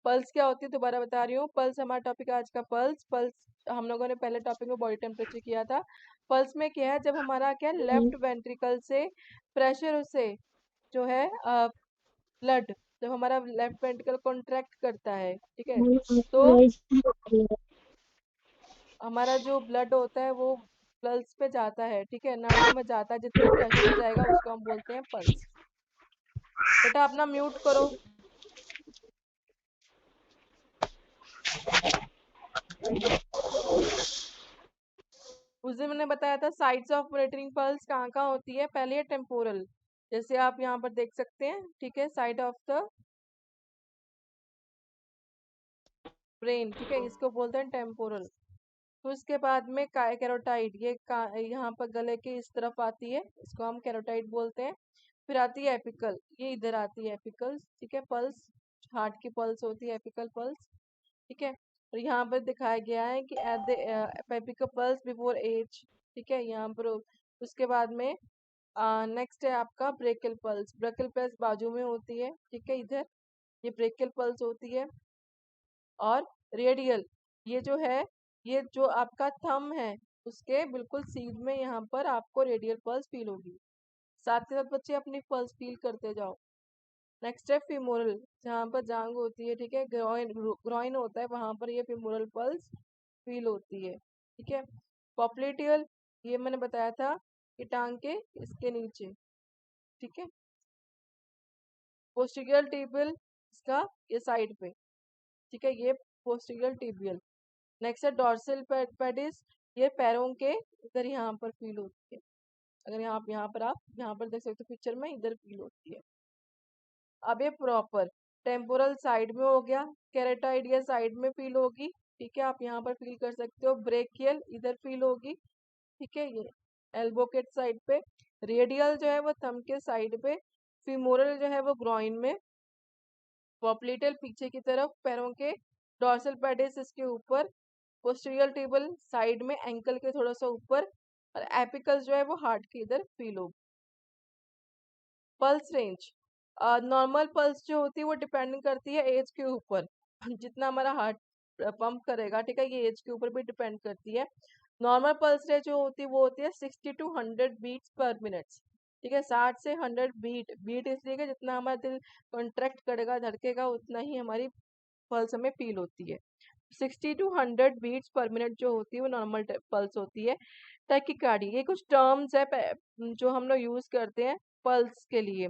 Pulse क्या होती है दोबारा बता रही हूँ। पल्स हमारा टॉपिक है आज का। पल्स पल्स हम लोगों ने पहले टॉपिक में बॉडी टेम्परेचर किया था। पल्स में क्या है, जब हमारा क्या लेफ्ट वेंट्रिकल से प्रेशर से जो है ब्लड, जब हमारा लेफ्ट वेंट्रिकल कॉन्ट्रैक्ट करता है, ठीक है, तो हमारा जो ब्लड होता है वो पल्स पे जाता है, ठीक है, नाड़ियों में जाता है, जितने प्रेशर से जाएगा उसको हम बोलते हैं पल्स। बेटा अपना म्यूट करो। उस दिन मैंने बताया था साइट्स ऑफ मॉनिटरिंग पल्स कहाँ कहाँ होती है। पहले है टेम्पोरल, जैसे आप यहाँ पर देख सकते हैं, ठीक है, साइड ऑफ द ब्रेन, ठीक है, इसको बोलते हैं टेम्पोरल। तो उसके बाद में कैरोटाइड, ये यहाँ पर गले के इस तरफ आती है, इसको हम कैरोटाइड बोलते हैं। फिर आती है एपिकल, ये इधर आती है एपिकल, ठीक है, पल्स, हार्ट की पल्स होती है एपिकल पल्स, ठीक है। और यहाँ पर दिखाया गया है कि at the apical pulse before age, ठीक है, यहाँ पर। उसके बाद में नेक्स्ट है आपका ब्रेकल पल्स। ब्रेकल पल्स बाजू में होती है, ठीक है, इधर ये ब्रेकल पल्स होती है। और रेडियल, ये जो है, ये जो आपका थंब है उसके बिल्कुल सीध में यहाँ पर आपको रेडियल पल्स फील होगी। साथ के साथ बच्चे अपनी पल्स फील करते जाओ। नेक्स्ट है फीमोरल, जहाँ पर जांग होती है, ठीक है, ग्रॉइन ग्रॉइन होता है, वहां पर ये फीमोरल पल्स फील होती है, ठीक है। पॉप्लेटियल, ये मैंने बताया था कि टांग के इसके नीचे, ठीक है। पोस्टीरियर टिबियल, इसका ये साइड पे, ठीक है, ये पोस्टीरियर टिबियल। नेक्स्ट है डॉर्सल पेडिस, ये पैरों के इधर यहाँ पर फील होती है। अगर यहाँ पर आप यहाँ पर देख सकते हो पिक्चर में, इधर फील होती है। अब ये प्रॉपर टेम्पोरल साइड में हो गया, कैरेटाइड ये साइड में फील होगी, ठीक है, आप यहाँ पर फील कर सकते हो। ब्रेकियल इधर फील होगी, ठीक है, ये एल्बो के साइड पे। रेडियल जो है वो थंब के साइड पे। फीमोरल जो है वो ग्रॉइन में। पॉप्लेटल पीछे की तरफ पैरों के। डॉर्सल पेडिस इसके ऊपर। पोस्टीरियर टेबल साइड में एंकल के थोड़ा सा ऊपर। और एपिकल जो है वो हार्ट के इधर फील होगी। पल्स रेंज, नॉर्मल पल्स जो होती है वो डिपेंडिंग करती है एज के ऊपर। जितना हमारा हार्ट पंप करेगा, ठीक है, ये एज के ऊपर भी डिपेंड करती है। नॉर्मल पल्स रेट जो होती है वो होती है 60 to 100 बीट्स पर मिनट, ठीक है, 60 से 100 बीट। बीट इसलिए कि जितना हमारा दिल कॉन्ट्रैक्ट करेगा, धड़केगा, उतना ही हमारी पल्स हमें फील होती है। 60 to 100 बीट्स पर मिनट जो होती है वो नॉर्मल पल्स होती है। टैकीकार्डी, ये कुछ टर्म्स है जो हम लोग यूज करते हैं पल्स के लिए।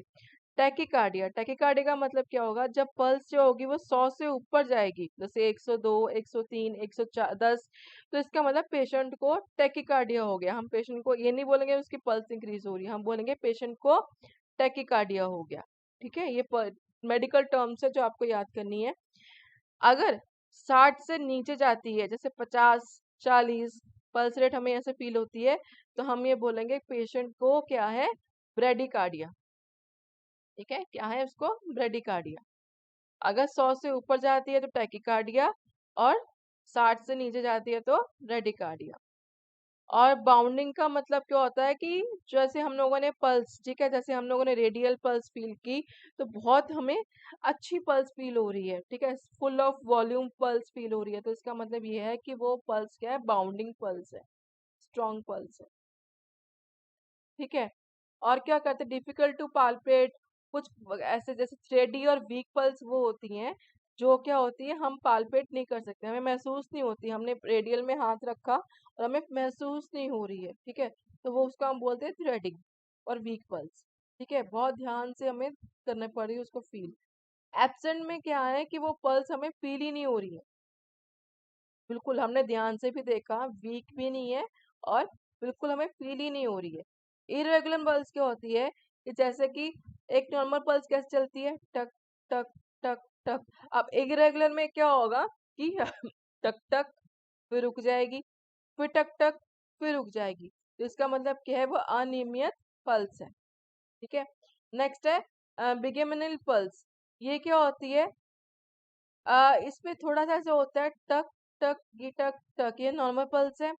टैकीकार्डिया, टैकीकार्डिया का मतलब क्या होगा, जब पल्स जो होगी वो 100 से ऊपर जाएगी, जैसे 102, 103, 110, तो इसका मतलब पेशेंट को टैकीकार्डिया हो गया। हम पेशेंट को ये नहीं बोलेंगे उसकी पल्स इंक्रीज हो रही है, हम बोलेंगे पेशेंट को टैकीकार्डिया हो गया, ठीक है। ये मेडिकल टर्म्स है जो आपको याद करनी है। अगर 60 से नीचे जाती है, जैसे 50, 40 पल्स रेट हमें ऐसे फील होती है, तो हम ये बोलेंगे पेशेंट को क्या है, ब्रेडिकार्डिया, ठीक है, क्या है उसको, ब्रेडिकार्डिया। अगर 100 से ऊपर जाती है तो टैकीकार्डिया, और 60 से नीचे जाती है तो ब्रेडिकार्डिया। और बाउंडिंग का मतलब क्या होता है कि जैसे हम लोगों ने पल्स, ठीक है, जैसे हम लोगों ने रेडियल पल्स फील की, तो बहुत हमें अच्छी पल्स फील हो रही है, ठीक है, full of volume pulse feel हो रही है, तो इसका मतलब ये है कि वो पल्स क्या है, बाउंडिंग पल्स है, स्ट्रॉन्ग पल्स है, ठीक है। और क्या करते हैं, डिफिकल्ट टू पाल्पेट, कुछ ऐसे जैसे थ्रेडी और वीक पल्स वो होती हैं, जो क्या होती है हम पाल्पेट नहीं कर सकते, हमें महसूस नहीं होती, हमने रेडियल में हाथ रखा और हमें महसूस नहीं हो रही है, ठीक है, तो वो उसको हम बोलते हैं थ्रेडिंग और वीक पल्स, ठीक है, बहुत ध्यान से हमें करना पड़ेगी उसको फील। एब्सेंट में क्या है कि वो पल्स हमें फील ही नहीं हो रही है, बिल्कुल हमने ध्यान से भी देखा, वीक भी नहीं है और बिल्कुल हमें फील ही नहीं हो रही है। इरेगुलर पल्स क्या होती है कि जैसे कि एक नॉर्मल पल्स कैसे चलती है, टक टक टक टक। अब इरेगुलर में क्या होगा कि टक टक, फिर रुक जाएगी, फिर टक टक, फिर रुक जाएगी, तो इसका मतलब क्या है, वो अनियमित पल्स है, ठीक है। नेक्स्ट है बिगेमिनल पल्स, ये क्या होती है, इसमें थोड़ा सा जो होता है टक टक, ये टक टक, ये नॉर्मल पल्स है,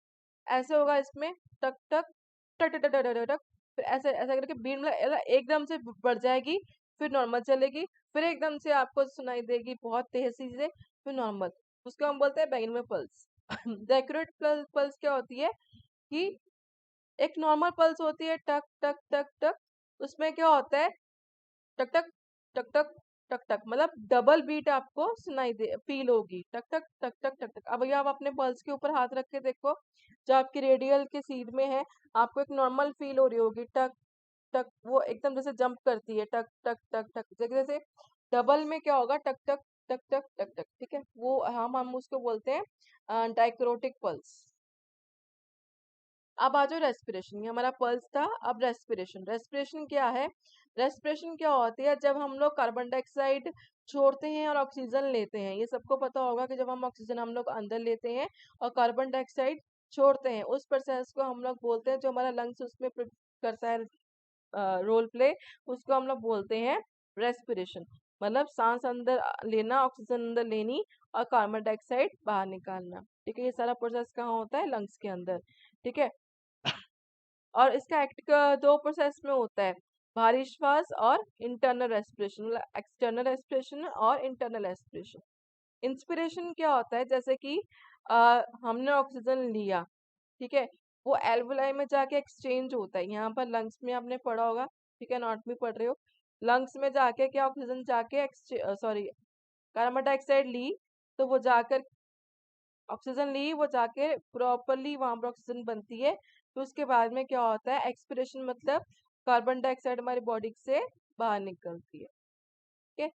ऐसे होगा इसमें, टक टक टक टक टक टक टक टक, फिर ऐसे ऐसा करके बीट मतलब एकदम से बढ़ जाएगी, फिर नॉर्मल चलेगी, फिर एकदम से आपको सुनाई देगी बहुत तेजी से, फिर नॉर्मल। उसको हम बोलते हैं बैंगनी पल्स। द एक्यूरेट पल्स क्या होती है कि एक नॉर्मल पल्स होती है, टक टक टक टक, उसमें क्या होता है, टक टक टक टक टक टक, मतलब डबल बीट आपको सुनाई दे फील होगी, टक टक टक टक टक टक। अब ये आप अपने पल्स के ऊपर हाथ रख के देखो, जो आपकी रेडियल के सीध में है, आपको एक नॉर्मल फील हो रही होगी, टक टक, वो एकदम जैसे जंप करती है, टक टक टक टक, जैसे जैसे डबल में क्या होगा, टक टक टक टक टक टक, ठीक है, वो हम उसको बोलते हैं डायक्रोटिक पल्स। अब आ जाओ रेस्पिरेशन, ये हमारा पल्स था। अब रेस्पिरेशन, रेस्पिरेशन क्या है, रेस्पिरेशन क्या होती है, जब हम लोग कार्बन डाइऑक्साइड छोड़ते हैं और ऑक्सीजन लेते हैं। ये सबको पता होगा कि जब हम ऑक्सीजन हम लोग अंदर लेते हैं और कार्बन डाइऑक्साइड छोड़ते हैं, उस प्रोसेस को हम लोग बोलते हैं, जो हमारा लंग्स उसमें करता है रोल प्ले, उसको हम लोग बोलते हैं रेस्पिरेशन। मतलब सांस अंदर लेना, ऑक्सीजन अंदर लेनी और कार्बन डाइऑक्साइड बाहर निकालना, ठीक है। ये सारा प्रोसेस कहाँ होता है, लंग्स के अंदर, ठीक है। और इसका एक्ट का दो प्रोसेस में होता है, बाहरी श्वास और इंटरनल रेस्पिरेशन, मतलब एक्सटर्नल रेस्पिरेशन और इंटरनल रेस्पिरेशन। इंस्पिरेशन क्या होता है, जैसे कि हमने ऑक्सीजन लिया, ठीक है, वो एल्वुलाई में जाके एक्सचेंज होता है। यहाँ पर लंग्स में आपने पढ़ा होगा, ठीक है, नॉट में पढ़ रहे हो, लंग्स में जाके क्या ऑक्सीजन जाके सॉरी कार्बन डाइऑक्साइड ली, तो वो जाकर ऑक्सीजन ली, वो जाके प्रॉपरली वहां पर ऑक्सीजन बनती है। तो उसके बाद में क्या होता है, एक्सपिरेशन, मतलब कार्बन डाइऑक्साइड हमारी बॉडी से बाहर निकलती है, ठीक है।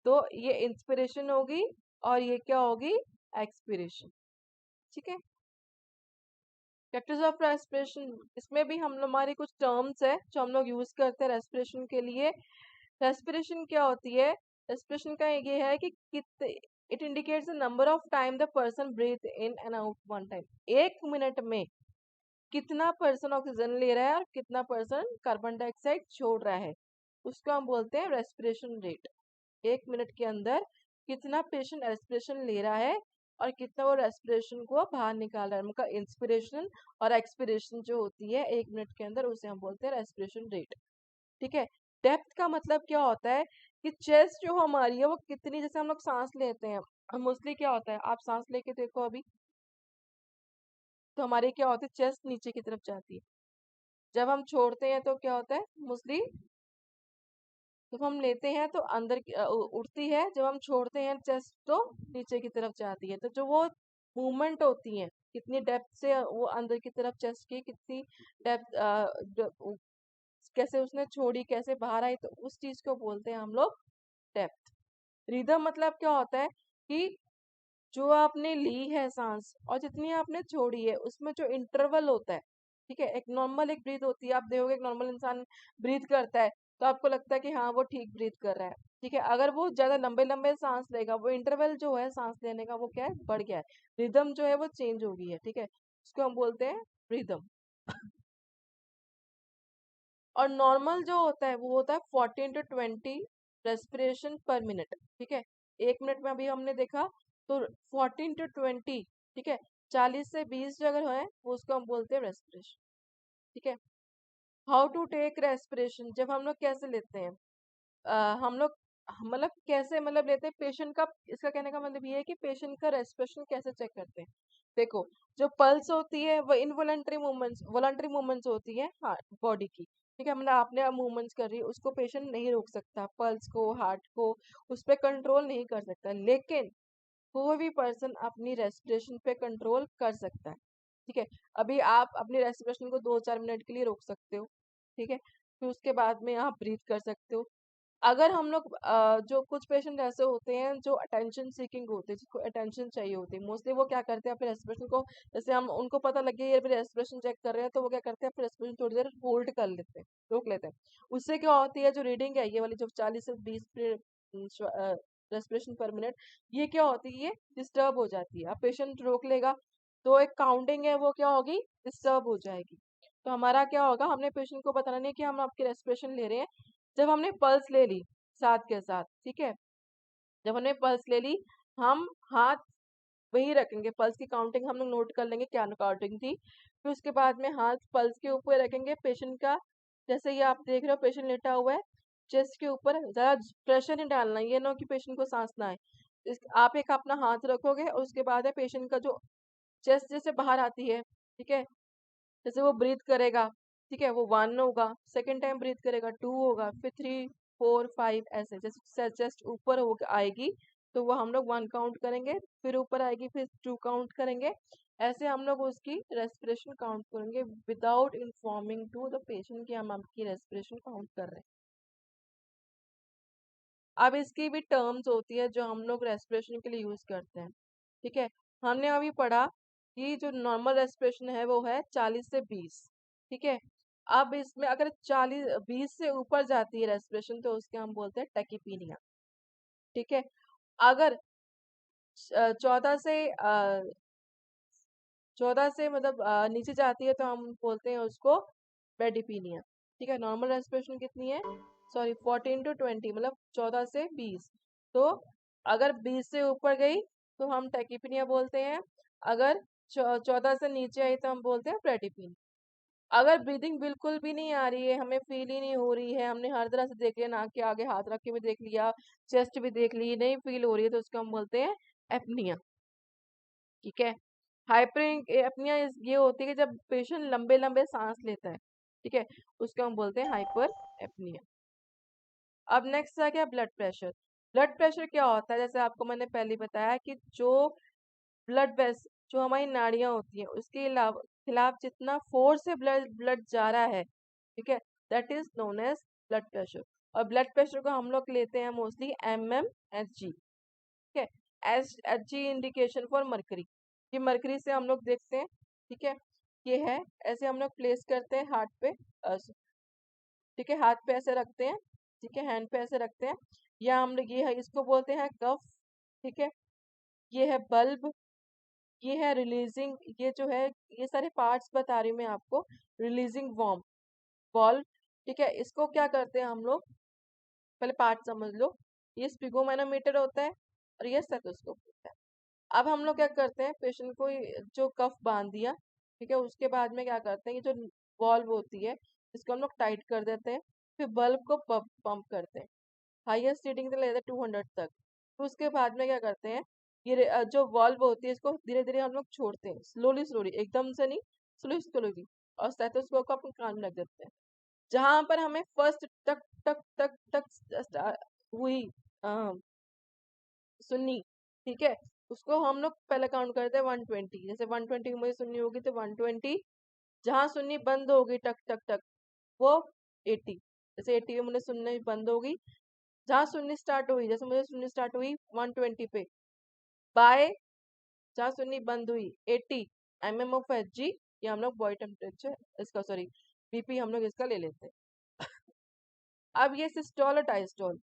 तो ये इंस्पिरेशन होगी और ये क्या होगी, एक्सपिरेशन, ठीक है। फैक्टर्स ऑफ रेस्पिरेशन, इसमें भी हम हमारी कुछ टर्म्स है जो हम लोग यूज करते हैं रेस्पिरेशन के लिए। रेस्पिरेशन क्या होती है, रेस्पिरेशन का ये है कि कितने, it indicates the number of time the person breathe in and out one time. एक मिनट में कितना पर्सन ऑक्सीजन ले रहा है और कितना पर्सन कार्बन डाइऑक्साइड छोड़ रहा है, उसको हम बोलते हैं रेस्पिरेशन रेट। एक मिनट के अंदर कितना पेशेंट रेस्पिरेशन ले रहा है और कितना वो रेस्पिरेशन को बाहर निकाल रहा है, उनका इंस्पिरेशन और एक्सपिरेशन जो होती है एक मिनट के अंदर, उसे हम बोलते हैं रेस्पिरेशन रेट, ठीक है। डेप्थ का मतलब क्या होता है कि चेस्ट जो हमारी है वो कितनी, जैसे हम लोग सांस लेते हैं, मोस्टली क्या होता है, आप सांस लेके देखो अभी, तो हमारी क्या होती है, चेस्ट नीचे की तरफ जाती है। जब हम छोड़ते हैं तो क्या होता है, मोस्टली जब हम लेते हैं तो अंदर उड़ती है, जब हम छोड़ते हैं चेस्ट तो नीचे की तरफ जाती है। तो जो वो मूवमेंट होती है, कितनी डेप्थ से वो अंदर की तरफ चेस्ट की कितनी डेप्थ, कैसे उसने छोड़ी, कैसे बाहर आई, तो उस चीज को बोलते हैं हम लोग डेप्थ। रिदम मतलब क्या होता है कि जो आपने ली है सांस और जितनी आपने छोड़ी है, उसमें जो इंटरवल होता है, ठीक है। एक नॉर्मल एक ब्रीथ होती है, आप देखोगे एक नॉर्मल इंसान ब्रीथ करता है तो आपको लगता है कि हाँ वो ठीक ब्रीथ कर रहा है, ठीक है। अगर वो ज्यादा लंबे लंबे सांस लेगा, वो इंटरवल जो है सांस लेने का वो क्या है, बढ़ गया है, रिदम जो है वो चेंज हो गई है, ठीक है। उसको हम बोलते हैं रिदम। और नॉर्मल जो होता है वो होता है 14 to 20 रेस्पिरेशन पर मिनट, ठीक है। एक मिनट में अभी हमने देखा तो 14 to 20, ठीक है, 40 से 20 जो अगर है वो उसको हम बोलते हैं रेस्पिरेशन, ठीक है। हाउ टू टेक रेस्पिरेशन, जब हम लोग कैसे लेते हैं, हम लोग मतलब कैसे मतलब लेते हैं पेशेंट का, इसका कहने का मतलब ये है कि पेशेंट का रेस्पिरेशन कैसे चेक करते हैं। देखो, जो पल्स होती है वो इनवॉलंटरी मूवमेंट्स, वॉलंटरी मूवमेंट्स होती है हार्ट बॉडी की, ठीक है, मतलब आपने मूवमेंट्स कर रही है, उसको पेशेंट नहीं रोक सकता, पल्स को हार्ट को उस पर कंट्रोल नहीं कर सकता, लेकिन कोई भी पर्सन अपनी रेस्पिरेशन पे कंट्रोल कर सकता है, ठीक है। अभी आप अपनी रेस्पिरेशन को 2-4 मिनट के लिए रोक सकते हो, ठीक है, फिर उसके बाद में आप ब्रीथ कर सकते हो। अगर हम लोग जो कुछ पेशेंट ऐसे होते हैं जो अटेंशन सीकिंग होते हैं, जिसको अटेंशन चाहिए होती है, मोस्टली वो क्या करते हैं अपने रेस्पिरेशन को, जैसे हम उनको पता लग गया ये रेस्पिरेशन चेक कर रहे हैं, तो वो क्या करते हैं अपने रेस्पिरेशन थोड़ी देर होल्ड कर लेते हैं, रोक लेते हैं। उससे क्या होती है, जो रीडिंग है ये वाली जो 40 से 20 रेस्पिरेशन पर मिनट, ये क्या होती है, ये डिस्टर्ब हो जाती है। अब पेशेंट रोक लेगा तो एक काउंटिंग है वो क्या होगी, डिस्टर्ब हो जाएगी। तो हमारा क्या होगा, हमने पेशेंट को बताना नहीं कि हम आपकी रेस्पिरेशन ले रहे हैं, जब हमने पल्स ले ली साथ के साथ, ठीक है, जब हमने पल्स ले ली, हम हाथ वही रखेंगे, पल्स की काउंटिंग हम लोग नोट कर लेंगे क्या काउंटिंग थी, फिर उसके बाद में हाथ पल्स के ऊपर रखेंगे पेशेंट का। जैसे ये आप देख रहे हो पेशेंट लेटा हुआ है, चेस्ट के ऊपर ज्यादा प्रेशर नहीं डालना, ये ना कि पेशेंट को सांस ना आए। आप एक अपना हाथ रखोगे और उसके बाद है पेशेंट का जो चेस्ट जैसे बाहर आती है, ठीक है, जैसे वो ब्रीथ करेगा, ठीक है, वो 1 होगा, सेकेंड टाइम ब्रीथ करेगा 2 होगा, फिर 3 4 5 ऐसे, जैसे चेस्ट ऊपर हो आएगी तो वो हम लोग 1 काउंट करेंगे, फिर ऊपर आएगी फिर 2 काउंट करेंगे। ऐसे हम लोग उसकी रेस्पिरेशन काउंट करेंगे without informing to the patient कि हम आपकी रेस्पिरेशन काउंट कर रहे हैं। अब इसकी भी टर्म्स होती है जो हम लोग रेस्पिरेशन के लिए यूज करते हैं, ठीक है। हमने अभी पढ़ा कि जो नॉर्मल रेस्पिरेशन है वो है 40 से 20, ठीक है। अब इसमें अगर 40 20 से ऊपर जाती है रेस्पिरेशन तो उसके हम बोलते हैं टैकीपीनिया, ठीक है। अगर 14 से 14 से मतलब नीचे जाती है तो हम बोलते हैं उसको ब्रेडिपीनिया, ठीक है। नॉर्मल रेस्पिरेशन कितनी है, सॉरी 14 to 20 मतलब 14 से 20। तो अगर 20 से ऊपर गई तो हम टैकीपीनिया बोलते हैं, अगर 14 से नीचे आई तो हम बोलते हैं ब्रेडिपीनिया। अगर ब्रीदिंग बिल्कुल भी नहीं आ रही है, हमें फील ही नहीं हो रही है, हमने हर तरह से देख लिया, नाक के आगे हाथ रख के भी देख लिया, चेस्ट भी देख ली, नहीं फील हो रही है तो उसको हम बोलते हैं एपनिया, ठीक है। हाइपर एपनिया ये होती है कि जब पेशेंट लंबे लंबे सांस लेता है, ठीक है, उसको हम बोलते हैं हाइपर एपनिया। अब नेक्स्ट आ गया ब्लड प्रेशर। ब्लड प्रेशर क्या होता है, जैसे आपको मैंने पहले बताया कि जो ब्लड वेस जो हमारी नाड़ियां होती हैं उसके अलावा खिलाफ जितना फोर्स से ब्लड ब्लड जा रहा है, ठीक है, that is known as blood pressure. और ब्लड प्रेशर को हम लोग लेते हैं मोस्टली mmHg, ठीक है। Hg इंडिकेशन फॉर मरकरी, ये मरकरी से हम लोग देखते हैं, ठीक है। ये है, ऐसे हम लोग प्लेस करते हैं हार्ट पे, ठीक है, हाथ पे ऐसे रखते हैं, ठीक है, हैंड पे ऐसे रखते हैं, या हम लोग ये है इसको बोलते हैं कफ, ठीक है। ये है बल्ब, ये है रिलीजिंग, ये जो है ये सारे पार्ट्स बता रही हूँ मैं आपको, रिलीजिंग वॉर्म बॉल्व, ठीक है। इसको क्या करते हैं हम लोग, पहले पार्ट समझ लो, ये स्पिगोमैनोमीटर होता है और ये स्टेथोस्कोप होता है। अब हम लोग क्या करते हैं, पेशेंट को जो कफ बांध दिया, ठीक है, उसके बाद में क्या करते हैं, ये जो वॉल्व होती है इसको हम लोग टाइट कर देते हैं, फिर बल्ब को पंप करते हैं, हाईएस्ट रीडिंग तक लेते हैं 200 तक। फिर उसके बाद में क्या करते हैं, ये जो वॉल्व होती है इसको धीरे धीरे हम लोग छोड़ते हैं, स्लोली स्लोली, एकदम से नहीं, स्लोली स्लोली, और स्टेथोस्कोप को अपन कान में रख देते हैं। जहां पर हमें फर्स्ट टक टक टक टक हुई सुन्नी, ठीक है, उसको हम लोग पहले काउंट करते हैं 120, जैसे 120 की मुझे सुन्नी होगी तो 120, जहां सुन्नी बंद होगी टक टक टक वो 80, जैसे 80 में मुझे सुनने बंद होगी, जहां सुननी स्टार्ट हुई, जैसे मुझे सुननी स्टार्ट हुई 120 पे, बाय जहां सुननी बंद हुई 80 mmHg, ये हम लोग बॉडी टेम्परेचर इसका, सॉरी बीपी हम लोग इसका ले लेते हैं। अब ये सिस्टोल और diastole,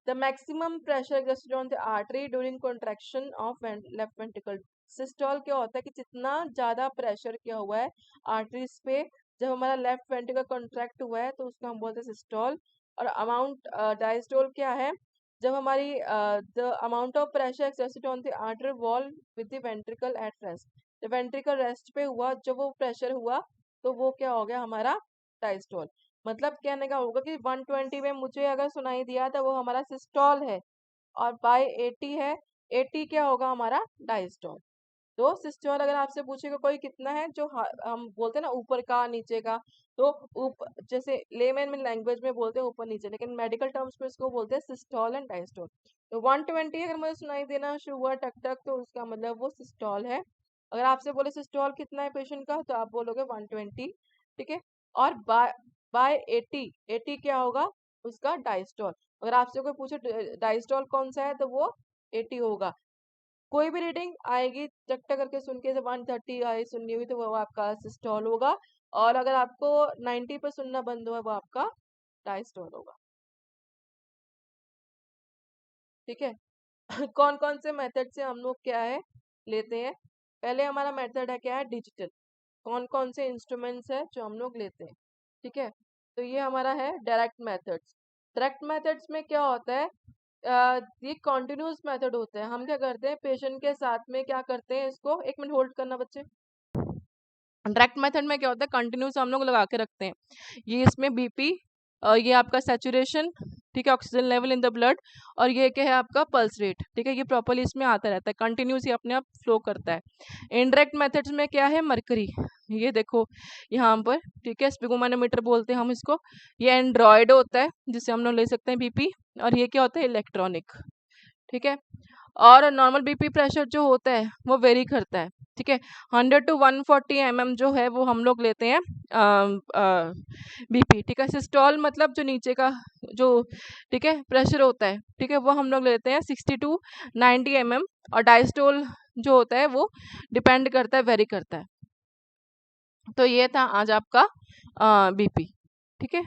the maximum pressure exerted on the artery during contraction of left ventricle. Systole क्या होता है कि जितना ज्यादा प्रेशर क्या हुआ है आर्टरीज पे, जब हमारा लेफ्ट वेंट्रिकल कॉन्ट्रैक्ट हुआ है तो उसको हम बोलते हैं सिस्टोल। और अमाउंट डायस्टोल क्या है, जब हमारी the amount of pressure exerted on the artery wall with the ventricle at rest, जब वेंट्रिकल रेस्ट पे हुआ, जब वो प्रेशर हुआ तो वो क्या हो गया हमारा डायस्टोल। मतलब कहने का होगा कि 120 में मुझे अगर सुनाई दिया तो वो हमारा सिस्टोल है, और बाय 80 है, 80 क्या होगा हमारा डायस्टोल। तो सिस्टोल अगर आपसे पूछेगा कोई कितना है, जो हम बोलते हैं ना ऊपर का नीचे का, तो ऊपर जैसे लेमैन में लैंग्वेज में बोलते हैं ऊपर नीचे, लेकिन मेडिकल टर्म्स में इसको बोलते हैं सिस्टोल एंड डायस्टोल। तो 120 अगर मुझे सुनाई देना शुरू हुआ टक टक तो उसका मतलब वो सिस्टोल है। अगर आपसे बोले सिस्टोल कितना है पेशेंट का तो आप बोलोगे 120, ठीक है। और बाय 80, 80 क्या होगा उसका डायस्टोल। अगर आपसे कोई पूछे डायस्टोल कौन सा है तो वो 80 होगा। कोई भी रीडिंग आएगी चट्टा करके सुन के, जब 130 आई सुननी हुई तो वो आपका सिस्टोल होगा, और अगर आपको 90 पे सुनना बंद हुआ वो आपका डायस्टोल होगा, ठीक है। कौन कौन से मेथड से हम लोग क्या है लेते हैं, पहले हमारा मेथड है क्या है डिजिटल, कौन कौन से इंस्ट्रूमेंट्स है जो हम लोग लेते हैं, ठीक है। तो ये हमारा है डायरेक्ट मेथड्स। डायरेक्ट मेथड्स में क्या होता है, ये कॉन्टिन्यूस मेथड होता है। हम क्या करते हैं पेशेंट के साथ में क्या करते हैं, इसको 1 मिनट होल्ड करना बच्चे। डायरेक्ट मेथड में क्या होता है, कंटिन्यूस हम लोग लगा के रखते हैं, ये इसमें बीपी ये आपका सैचुरेशन, ठीक है, oxygen level in the blood, और ये क्या है आपका पल्स रेट, ठीक है, ये प्रॉपरली इसमें आता रहता है, कंटिन्यूस ये अपने आप फ्लो करता है। इनडायरेक्ट मेथड्स में क्या है, मरकरी, ये देखो यहाँ पर, ठीक है, स्पिगोमैनोमीटर बोलते हैं हम इसको, ये एंड्रॉयड होता है जिसे हम लोग ले सकते हैं बीपी, और ये क्या होता है, इलेक्ट्रॉनिक, ठीक है। और नॉर्मल बीपी प्रेशर जो होता है वो वेरी करता है, ठीक है। 100 to 140 mm जो है वो हम लोग लेते हैं बीपी, ठीक है। सिस्टोल मतलब जो नीचे का जो, ठीक है, प्रेशर होता है, ठीक है, वो हम लोग लेते हैं 60 to 90 mm, और डायस्टोल जो होता है वो डिपेंड करता है, वेरी करता है। तो ये था आज आपका बीपी, ठीक है।